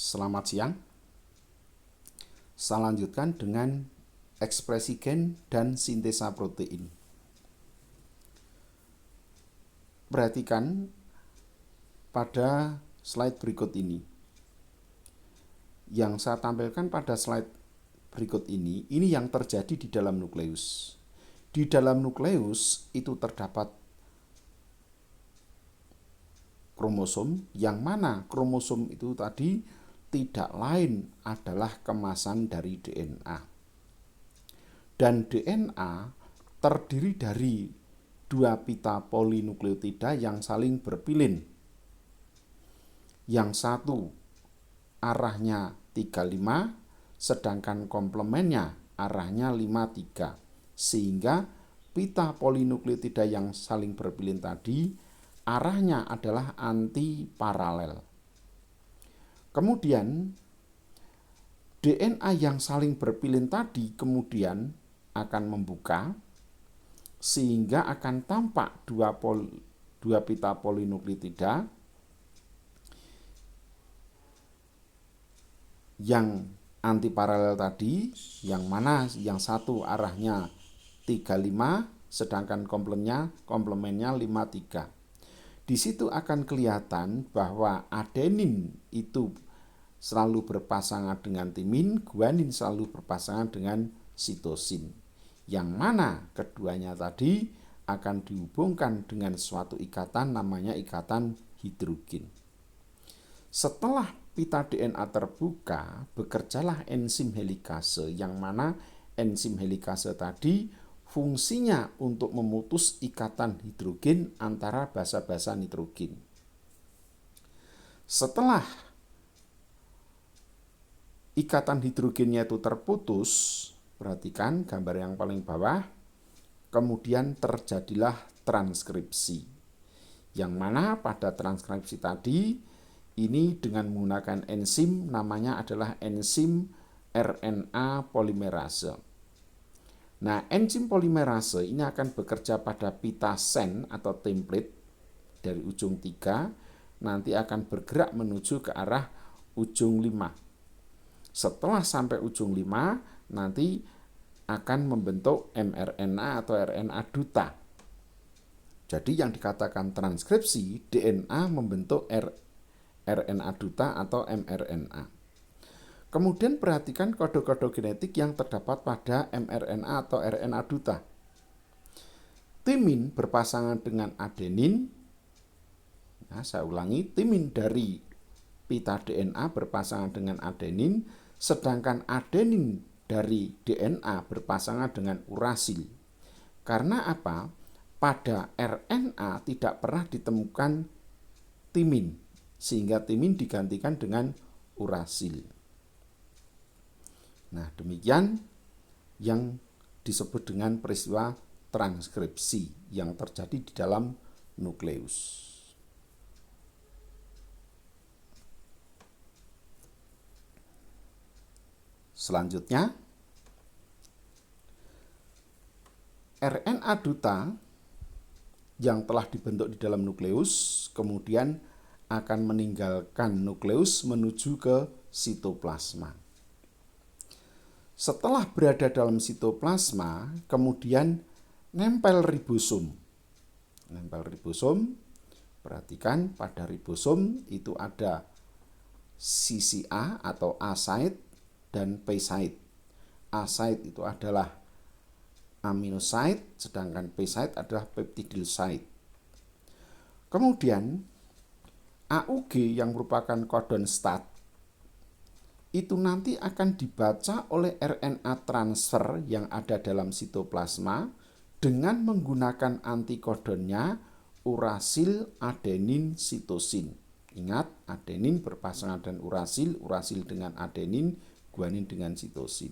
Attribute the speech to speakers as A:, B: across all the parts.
A: Selamat siang. Saya lanjutkan dengan ekspresi gen dan sintesa protein. Perhatikan pada slide berikut ini. Yang saya tampilkan pada slide berikut ini yang terjadi di dalam nukleus. Di dalam nukleus itu terdapat kromosom, yang mana kromosom itu tadi tidak lain adalah kemasan dari DNA. Dan DNA terdiri dari dua pita polinukleotida yang saling berpilin. Yang satu arahnya 35, sedangkan komplemennya arahnya 53. Sehingga pita polinukleotida yang saling berpilin tadi arahnya adalah antiparalel. Kemudian DNA yang saling berpilin tadi kemudian akan membuka sehingga akan tampak dua pita polinukleotida yang antiparalel tadi, yang mana yang satu arahnya 35 sedangkan komplemennya 53. Di situ akan kelihatan bahwa adenin itu selalu berpasangan dengan timin, guanin selalu berpasangan dengan sitosin. Yang mana keduanya tadi akan dihubungkan dengan suatu ikatan namanya ikatan hidrogen. Setelah pita DNA terbuka, bekerjalah enzim helikase, yang mana enzim helikase tadi fungsinya untuk memutus ikatan hidrogen antara basa-basa nitrogen. Setelah ikatan hidrogennya itu terputus, perhatikan gambar yang paling bawah, kemudian terjadilah transkripsi. Yang mana pada transkripsi tadi, ini dengan menggunakan enzim namanya adalah enzim RNA polimerase. Nah, enzim polimerase ini akan bekerja pada pita sen atau template dari ujung 3, nanti akan bergerak menuju ke arah ujung 5. Setelah sampai ujung 5, nanti akan membentuk mRNA atau RNA duta. Jadi yang dikatakan transkripsi, DNA membentuk RNA duta atau mRNA. Kemudian perhatikan kode-kode genetik yang terdapat pada mRNA atau RNA duta. Timin berpasangan dengan adenin. Nah, saya ulangi, timin dari pita DNA berpasangan dengan adenin, sedangkan adenin dari DNA berpasangan dengan urasil. Karena apa? Pada RNA tidak pernah ditemukan timin, sehingga timin digantikan dengan urasil. Nah, demikian yang disebut dengan peristiwa transkripsi yang terjadi di dalam nukleus. Selanjutnya, RNA duta yang telah dibentuk di dalam nukleus kemudian akan meninggalkan nukleus menuju ke sitoplasma. Setelah berada dalam sitoplasma, kemudian nempel ribosom. Nempel ribosom, perhatikan pada ribosom itu ada sisi A atau A site dan P site. A site itu adalah aminosite, sedangkan P site adalah peptidyl site. Kemudian AUG yang merupakan kodon stat itu nanti akan dibaca oleh RNA transfer yang ada dalam sitoplasma dengan menggunakan antikodonnya urasil adenin sitosin. Ingat, adenin berpasangan dengan urasil, urasil dengan adenin, guanin dengan sitosin.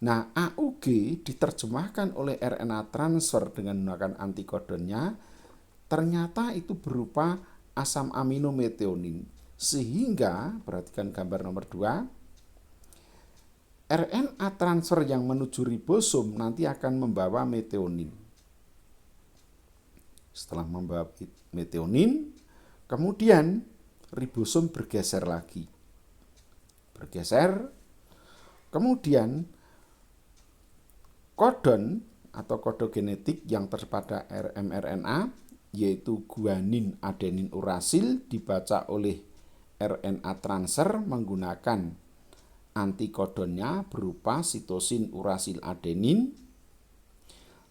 A: Nah, AUG diterjemahkan oleh RNA transfer dengan menggunakan antikodonnya, ternyata itu berupa asam amino metionin. Sehingga, perhatikan gambar nomor 2, RNA transfer yang menuju ribosom nanti akan membawa metionin. Setelah membawa metionin, kemudian ribosom bergeser lagi. bergeser. Kemudian kodon atau kode genetik yang terpada mRNA yaitu guanin adenin urasil dibaca oleh RNA transfer menggunakan antikodonnya berupa sitosin urasil adenin.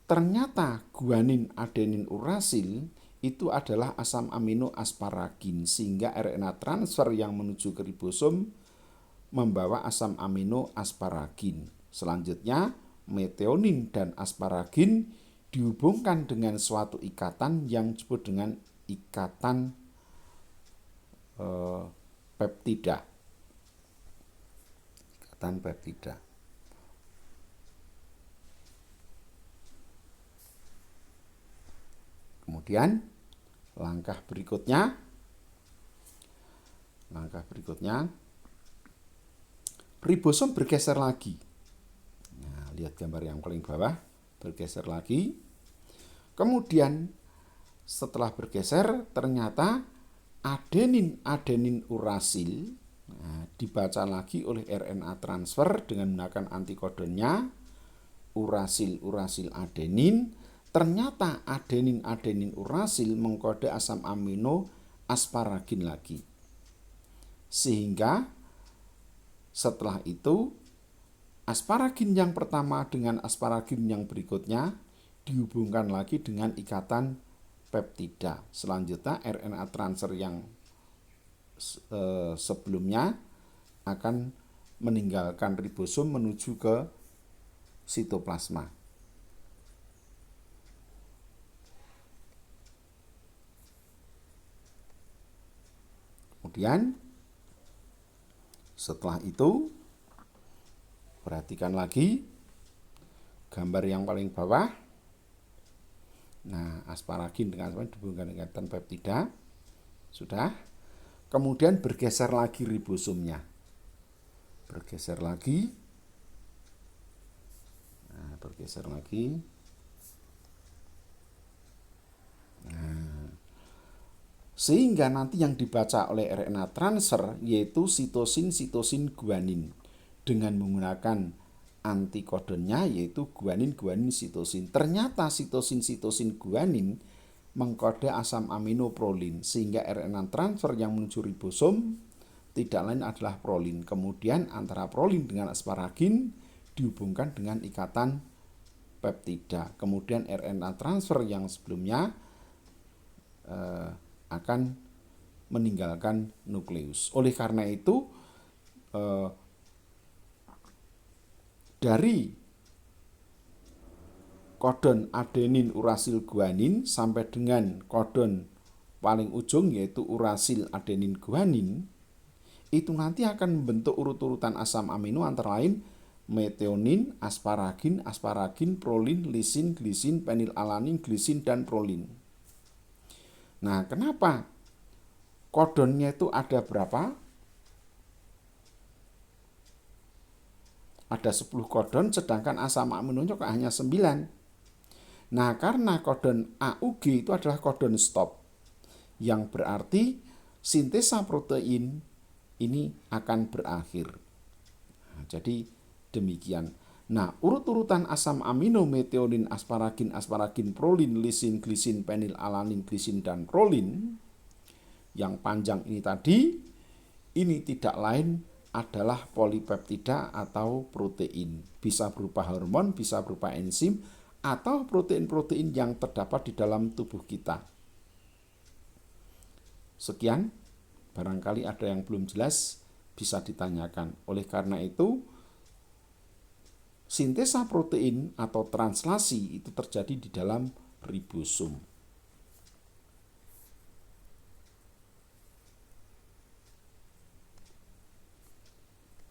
A: Ternyata guanin adenin urasil itu adalah asam amino asparagin, sehingga RNA transfer yang menuju ke ribosom membawa asam amino asparagin. Selanjutnya, metionin dan asparagin dihubungkan dengan suatu ikatan yang disebut dengan ikatan peptida. Ikatan peptida. Kemudian langkah berikutnya ribosom bergeser lagi. Nah, lihat gambar yang paling bawah, bergeser lagi. Kemudian setelah bergeser ternyata adenin urasil dibaca lagi oleh RNA transfer dengan menggunakan antikodonnya urasil adenin. Ternyata adenin urasil mengkode asam amino asparagin lagi. Sehingga setelah itu asparagin yang pertama dengan asparagin yang berikutnya dihubungkan lagi dengan ikatan peptida. Selanjutnya RNA transfer yang sebelumnya akan meninggalkan ribosom menuju ke sitoplasma. Kemudian setelah itu perhatikan lagi gambar yang paling bawah. Nah, asparagin dengan asparagin dihubungkan dengan ikatan peptida. Sudah. Kemudian bergeser lagi ribosomnya. Bergeser lagi. Nah, bergeser lagi. Nah, sehingga nanti yang dibaca oleh RNA transfer yaitu sitosin guanin dengan menggunakan antikodonnya yaitu guanin sitosin. Ternyata sitosin guanin mengkode asam amino prolin, sehingga RNA transfer yang menuju ribosom tidak lain adalah prolin. Kemudian antara prolin dengan asparagin dihubungkan dengan ikatan peptida. Kemudian RNA transfer yang sebelumnya akan meninggalkan nukleus. Oleh karena itu dari kodon adenin urasil guanin sampai dengan kodon paling ujung yaitu urasil adenin guanin, itu nanti akan membentuk urut-urutan asam amino antara lain metionin, asparagin, prolin, lisin, glisin, penilalanin, glisin, dan prolin. Nah, kenapa kodonnya itu ada berapa? Ada 10 kodon, sedangkan asam aminonya kok hanya 9. Nah, karena kodon AUG itu adalah kodon stop, yang berarti sintesa protein ini akan berakhir. Nah, jadi demikian. Nah, urut-urutan asam amino metionin, asparagin, prolin, lisin, glisin, penilalanin, glisin, dan prolin yang panjang ini tadi, ini tidak lain adalah polipeptida atau protein. Bisa berupa hormon, bisa berupa enzim, atau protein-protein yang terdapat di dalam tubuh kita. Sekian, barangkali ada yang belum jelas, bisa ditanyakan. Oleh karena itu, sintesa protein atau translasi itu terjadi di dalam ribosom.